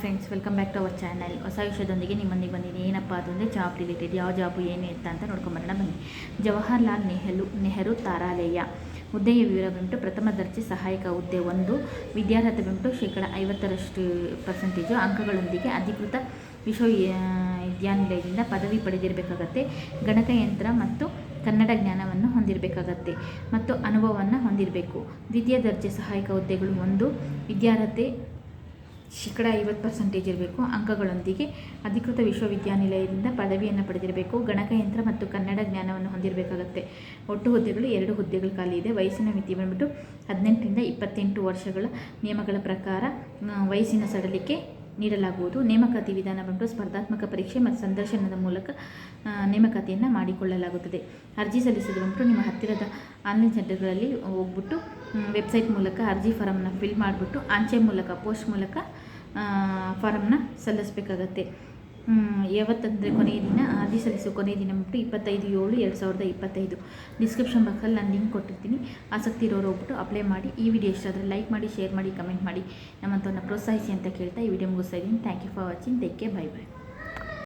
Friends, welcome back to our channel. ಹೊಸ ವಿಷಯದೊಂದಿಗೆ ನಿಮ್ಮೊಂದಿಗೆ ಬಂದಿದ್ದೀನಿ. ಏನಪ್ಪ ಅಂತಂದರೆ ಜಾಬ್ ರಿಲೇಟೆಡ್. ಯಾವ ಜಾಬು ಏನು ಅಂತ ನೋಡ್ಕೊಂಬರೋಣ ಬನ್ನಿ. ಜವಾಹರ್ಲಾಲ್ ನೆಹರು ತಾರಾಲಯ ಹುದ್ದೆಯ ವಿವರ ಬಂದ್ಬಿಟ್ಟು ಪ್ರಥಮ ದರ್ಜೆ ಸಹಾಯಕ ಹುದ್ದೆ 1. ವಿದ್ಯಾರ್ಹತೆ ಬಂದ್ಬಿಟ್ಟು %50% ಅಂಕಗಳೊಂದಿಗೆ ಅಧಿಕೃತ ವಿಶ್ವವಿದ್ಯಾನಿಲಯದಿಂದ ಪದವಿ ಪಡೆದಿರಬೇಕಾಗತ್ತೆ. ಗಣಕಯಂತ್ರ ಮತ್ತು ಕನ್ನಡ ಜ್ಞಾನವನ್ನು ಹೊಂದಿರಬೇಕಾಗತ್ತೆ ಮತ್ತು ಅನುಭವವನ್ನು ಹೊಂದಿರಬೇಕು. ದ್ವಿತೀಯ ದರ್ಜೆ ಸಹಾಯಕ ಹುದ್ದೆಗಳು 1. ವಿದ್ಯಾರ್ಹತೆ %50% ಇರಬೇಕು. ಅಂಕಗಳೊಂದಿಗೆ ಅಧಿಕೃತ ವಿಶ್ವವಿದ್ಯಾನಿಲಯದಿಂದ ಪದವಿಯನ್ನು ಪಡೆದಿರಬೇಕು. ಗಣಕಯಂತ್ರ ಮತ್ತು ಕನ್ನಡ ಜ್ಞಾನವನ್ನು ಹೊಂದಿರಬೇಕಾಗತ್ತೆ. ಒಟ್ಟು ಹುದ್ದೆಗಳು 2 ಹುದ್ದೆಗಳು ಖಾಲಿ ಇದೆ. ವಯಸ್ಸಿನ ಮಿತಿ ಬಂದ್ಬಿಟ್ಟು 18 ರಿಂದ 28 ವರ್ಷಗಳ. ನಿಯಮಗಳ ಪ್ರಕಾರ ವಯಸ್ಸಿನ ಸಡಿಲಿಕೆ ನೀಡಲಾಗುವುದು. ನೇಮಕಾತಿ ವಿಧಾನ ಬಂದ್ಬಿಟ್ಟು ಸ್ಪರ್ಧಾತ್ಮಕ ಪರೀಕ್ಷೆ ಮತ್ತು ಸಂದರ್ಶನದ ಮೂಲಕ ನೇಮಕಾತಿಯನ್ನು ಮಾಡಿಕೊಳ್ಳಲಾಗುತ್ತದೆ. ಅರ್ಜಿ ಸಲ್ಲಿಸೋದು ಬಂದ್ಬಿಟ್ಟು ನಿಮ್ಮ ಹತ್ತಿರದ ಆನ್ಲೈನ್ ಸೆಂಟರ್ಗಳಲ್ಲಿ ಹೋಗ್ಬಿಟ್ಟು ವೆಬ್ಸೈಟ್ ಮೂಲಕ ಅರ್ಜಿ ಫಾರಮ್ನ ಫಿಲ್ ಮಾಡಿಬಿಟ್ಟು ಅಂಚೆ ಮೂಲಕ ಪೋಸ್ಟ್ ಮೂಲಕ ಫಾರಮ್ನ ಸಲ್ಲಿಸಬೇಕಾಗತ್ತೆ. ಯಾವತ್ತಂದರೆ ಕೊನೆಯ ದಿನ ಅರ್ಜಿ ಸಲ್ಲಿಸೋ ಕೊನೆಯ ದಿನ ಬಂದ್ಬಿಟ್ಟು 25/7/2025. ಡಿಸ್ಕ್ರಿಪ್ಷನ್ ಬಾಕ್ಸಲ್ಲಿ ನಾನು ಲಿಂಕ್ ಕೊಟ್ಟಿರ್ತೀನಿ. ಆಸಕ್ತಿ ಇರೋರು ಹೋಗ್ಬಿಟ್ಟು ಅಪ್ಲೈ ಮಾಡಿ. ಈ ವಿಡಿಯೋ ಇಷ್ಟ ಆದರೆ ಲೈಕ್ ಮಾಡಿ, ಶೇರ್ ಮಾಡಿ, ಕಮೆಂಟ್ ಮಾಡಿ, ನಮ್ಮಂಥವ್ರನ್ನ ಪ್ರೋತ್ಸಾಹಿಸಿ ಅಂತ ಕೇಳ್ತಾ ಈ ವಿಡಿಯೋ ಮುಗಿಸ್ತಾ ಇದ್ದೀನಿ. Thank you for watching. Take care. By.